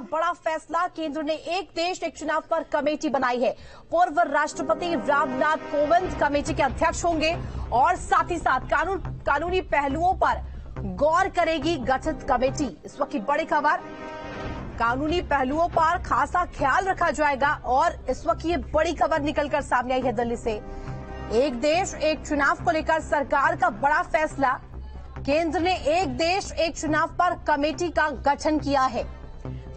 बड़ा फैसला, केंद्र ने एक देश एक चुनाव पर कमेटी बनाई है। पूर्व राष्ट्रपति रामनाथ कोविंद कमेटी के अध्यक्ष होंगे और साथ ही साथ कानूनी पहलुओं पर गौर करेगी गठित कमेटी। इस वक्त की बड़ी खबर, कानूनी पहलुओं पर खासा ख्याल रखा जाएगा और इस वक्त ये बड़ी खबर निकलकर सामने आई है दिल्ली से। एक देश एक चुनाव को लेकर सरकार का बड़ा फैसला, केंद्र ने एक देश एक चुनाव पर कमेटी का गठन किया है,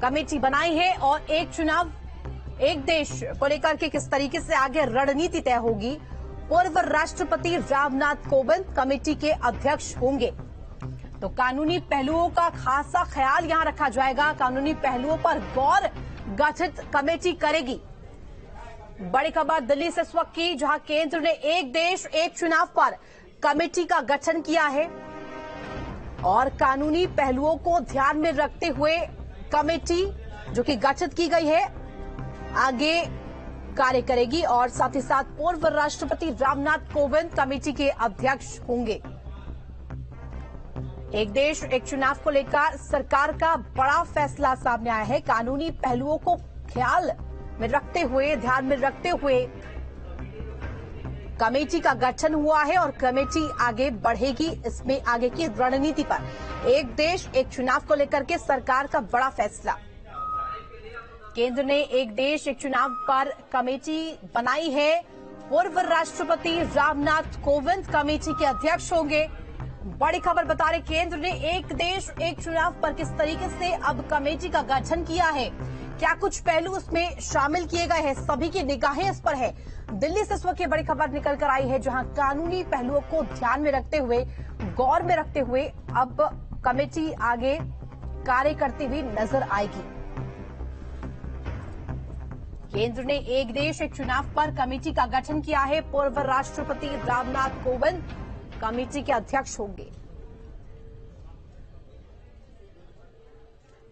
कमेटी बनाई है और एक चुनाव एक देश को लेकर के किस तरीके से आगे रणनीति तय होगी। पूर्व राष्ट्रपति रामनाथ कोविंद कमेटी के अध्यक्ष होंगे, तो कानूनी पहलुओं का खासा ख्याल यहां रखा जाएगा, कानूनी पहलुओं पर गौर गठित कमेटी करेगी। बड़ी खबर दिल्ली से इस वक्त की, जहां केंद्र ने एक देश एक चुनाव पर कमेटी का गठन किया है और कानूनी पहलुओं को ध्यान में रखते हुए कमेटी जो कि गठित की गई है आगे कार्य करेगी और साथ ही साथ पूर्व राष्ट्रपति रामनाथ कोविंद कमेटी के अध्यक्ष होंगे। एक देश एक चुनाव को लेकर सरकार का बड़ा फैसला सामने आया है, कानूनी पहलुओं को ख्याल में रखते हुए, ध्यान में रखते हुए कमेटी का गठन हुआ है और कमेटी आगे बढ़ेगी इसमें आगे की रणनीति पर। एक देश एक चुनाव को लेकर के सरकार का बड़ा फैसला, केंद्र ने एक देश एक चुनाव पर कमेटी बनाई है। पूर्व राष्ट्रपति रामनाथ कोविंद कमेटी के अध्यक्ष होंगे। बड़ी खबर बता रहे, केंद्र ने एक देश एक चुनाव पर किस तरीके से अब कमेटी का गठन किया है, क्या कुछ पहलू उसमें शामिल किए गए हैं, सभी की निगाहें इस पर है। दिल्ली से इस वक्त की बड़ी खबर निकल कर आई है, जहां कानूनी पहलुओं को ध्यान में रखते हुए, गौर में रखते हुए अब कमेटी आगे कार्य करती हुई नजर आएगी। केंद्र ने एक देश एक चुनाव पर कमेटी का गठन किया है। पूर्व राष्ट्रपति रामनाथ कोविंद कमेटी के अध्यक्ष होंगे।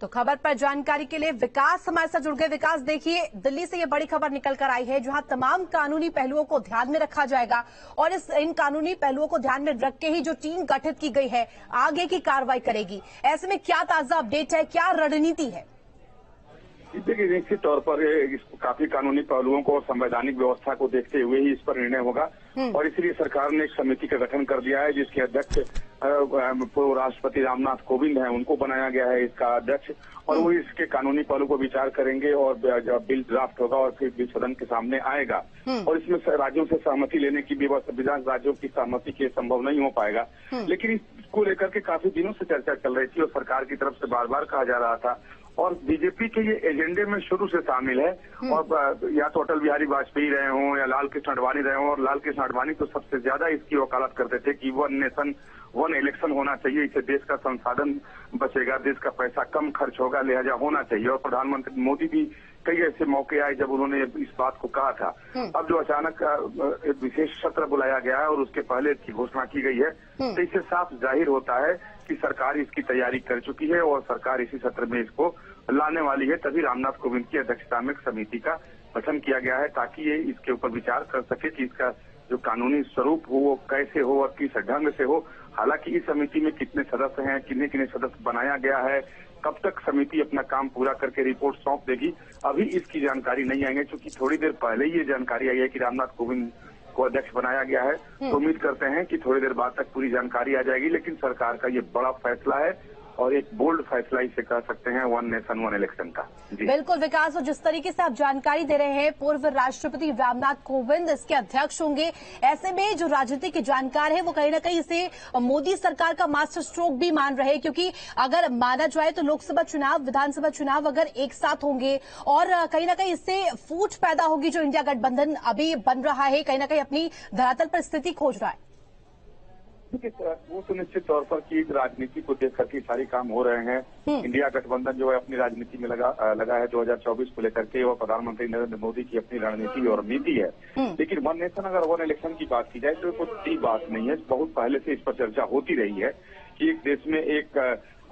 तो खबर पर जानकारी के लिए विकास हमारे साथ जुड़ गए। विकास, देखिए दिल्ली से ये बड़ी खबर निकल कर आई है, जहां तमाम कानूनी पहलुओं को ध्यान में रखा जाएगा और इन कानूनी पहलुओं को ध्यान में रख के ही जो टीम गठित की गई है आगे की कार्रवाई करेगी। ऐसे में क्या ताजा अपडेट है, क्या रणनीति है? देखिए, निश्चित तौर पर काफी कानूनी पहलुओं को और संवैधानिक व्यवस्था को देखते हुए ही इस पर निर्णय होगा और इसलिए सरकार ने एक समिति का गठन कर दिया है, जिसके अध्यक्ष पूर्व राष्ट्रपति रामनाथ कोविंद हैं, उनको बनाया गया है इसका अध्यक्ष और वो इसके कानूनी पहलू को विचार करेंगे और जब बिल ड्राफ्ट होगा और फिर बिल सदन के सामने आएगा और इसमें राज्यों से सहमति लेने की भी व्यवस्था, राज्यों की सहमति के संभव नहीं हो पाएगा, लेकिन इसको लेकर के काफी दिनों से चर्चा चल रही थी और सरकार की तरफ से बार बार कहा जा रहा था और बीजेपी के ये एजेंडे में शुरू से शामिल है और या तो अटल बिहारी वाजपेयी रहे हों या लाल कृष्ण आडवाणी रहे हों, और लाल कृष्ण आडवाणी तो सबसे ज्यादा इसकी वकालत करते थे कि वन नेशन वन इलेक्शन होना चाहिए, इससे देश का संसाधन बचेगा, देश का पैसा कम खर्च होगा, लिहाजा होना चाहिए। और प्रधानमंत्री मोदी भी कई ऐसे मौके आए जब उन्होंने इस बात को कहा था। अब जो अचानक एक विशेष सत्र बुलाया गया है और उसके पहले इसकी घोषणा की गई है, तो इससे साफ जाहिर होता है कि सरकार इसकी तैयारी कर चुकी है और सरकार इसी सत्र में इसको लाने वाली है। तभी रामनाथ कोविंद की अध्यक्षता में समिति का गठन किया गया है ताकि ये इसके ऊपर विचार कर सके कि इसका जो कानूनी स्वरूप हो वो कैसे हो और किस ढंग से हो। हालांकि इस समिति में कितने सदस्य हैं, कितने कितने सदस्य बनाया गया है, कब तक समिति अपना काम पूरा करके रिपोर्ट सौंप देगी, अभी इसकी जानकारी नहीं आएंगे, क्योंकि थोड़ी देर पहले ही ये जानकारी आई है कि रामनाथ कोविंद को अध्यक्ष बनाया गया है। तो उम्मीद करते हैं कि थोड़ी देर बाद तक पूरी जानकारी आ जाएगी, लेकिन सरकार का ये बड़ा फैसला है और एक बोल्ड फैसला इसे कह सकते हैं वन नेशन वन इलेक्शन का। बिल्कुल विकास, और जिस तरीके से आप जानकारी दे रहे हैं, पूर्व राष्ट्रपति रामनाथ कोविंद इसके अध्यक्ष होंगे। ऐसे में जो राजनीति के जानकार है वो कहीं ना कहीं इसे मोदी सरकार का मास्टर स्ट्रोक भी मान रहे हैं, क्योंकि अगर माना जाए तो लोकसभा चुनाव विधानसभा चुनाव अगर एक साथ होंगे और कहीं ना कहीं इससे फूट पैदा होगी, जो इंडिया गठबंधन अभी बन रहा है कहीं ना कहीं अपनी धरातल पर स्थिति खोज रहा है। वो तो निश्चित तौर पर की राजनीति को देख करके सारे काम हो रहे हैं। इंडिया गठबंधन जो है अपनी राजनीति में लगा है 2024 को लेकर के, और प्रधानमंत्री नरेंद्र मोदी की अपनी रणनीति और नीति है। लेकिन वन नेशन अगर वन इलेक्शन की बात की जाए तो कुछ नई बात नहीं है, बहुत पहले से इस पर चर्चा होती रही है कि एक देश में एक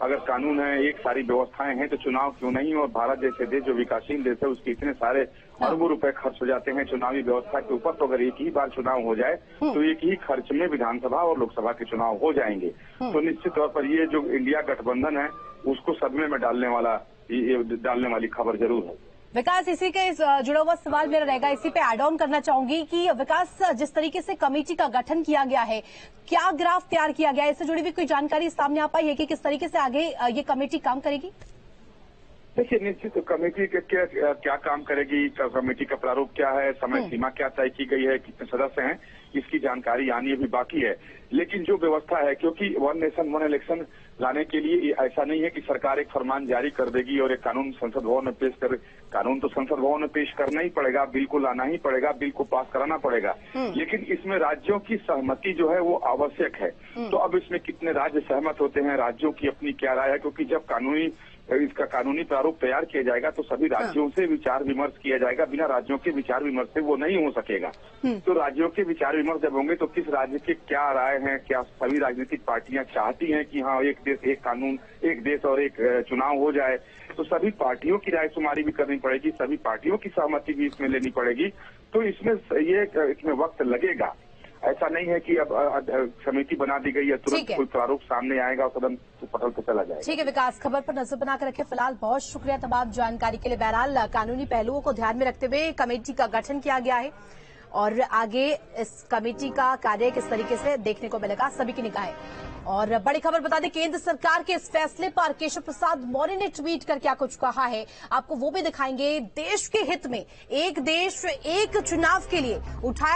अगर कानून है, एक सारी व्यवस्थाएं हैं, तो चुनाव क्यों नहीं। और भारत जैसे देश जो विकासशील देश है, उसके इतने सारे अरबों रुपए खर्च हो जाते हैं चुनावी व्यवस्था के ऊपर, तो अगर एक ही बार चुनाव हो जाए तो एक ही खर्च में विधानसभा और लोकसभा के चुनाव हो जाएंगे। तो निश्चित तौर पर ये जो इंडिया गठबंधन है उसको सदमे में डालने वाला ये डालने वाली खबर जरूर है। विकास, इसी के जुड़ा हुआ सवाल मेरा रहेगा, इसी पे ऐड ऑन करना चाहूंगी कि विकास, जिस तरीके से कमेटी का गठन किया गया है, क्या ग्राफ तैयार किया गया है, इससे जुड़ी हुई कोई जानकारी सामने आ पाई है कि किस तरीके से आगे ये कमेटी काम करेगी? देखिए, निश्चित कमेटी के क्या काम करेगी, कमेटी का प्रारूप क्या है, समय सीमा क्या तय की गई है, कितने सदस्य हैं, इसकी जानकारी आनी अभी बाकी है। लेकिन जो व्यवस्था है, क्योंकि वन नेशन वन इलेक्शन लाने के लिए ऐसा नहीं है कि सरकार एक फरमान जारी कर देगी और एक कानून संसद भवन में पेश कर, कानून तो संसद भवन में पेश करना ही पड़ेगा, बिल को लाना ही पड़ेगा, बिल को पास कराना पड़ेगा। लेकिन इसमें राज्यों की सहमति जो है वो आवश्यक है। तो अब इसमें कितने राज्य सहमत होते हैं, राज्यों की अपनी क्या राय है, क्योंकि जब इसका कानूनी प्रारूप तैयार किया जाएगा तो सभी राज्यों से विचार विमर्श किया जाएगा। बिना राज्यों के विचार विमर्श से वो नहीं हो सकेगा। तो राज्यों के विचार विमर्श जब होंगे तो किस राज्य के क्या राय है, क्या सभी राजनीतिक पार्टियां चाहती हैं कि हाँ, एक देश एक कानून, एक देश और एक चुनाव हो जाए, तो सभी पार्टियों की राय शुमारी भी करनी पड़ेगी, सभी पार्टियों की सहमति भी इसमें लेनी पड़ेगी। तो इसमें वक्त लगेगा। ऐसा नहीं है कि अब समिति बना दी गई है, तुरंत कोई प्रारूप सामने आएगा और सदन पटल पर चला जाएगा। ठीक है विकास, खबर पर नजर बनाकर रखे। फिलहाल बहुत शुक्रिया तमाम जानकारी के लिए। बहरहाल कानूनी पहलुओं को ध्यान में रखते हुए कमेटी का गठन किया गया है और आगे इस कमेटी का कार्य किस तरीके से देखने को मिलेगा, सभी की निगाहें। और बड़ी खबर बता दें, केंद्र सरकार के इस फैसले पर केशव प्रसाद मौर्य ने ट्वीट कर क्या कुछ कहा है, आपको वो भी दिखाएंगे। देश के हित में एक देश एक चुनाव के लिए उठाया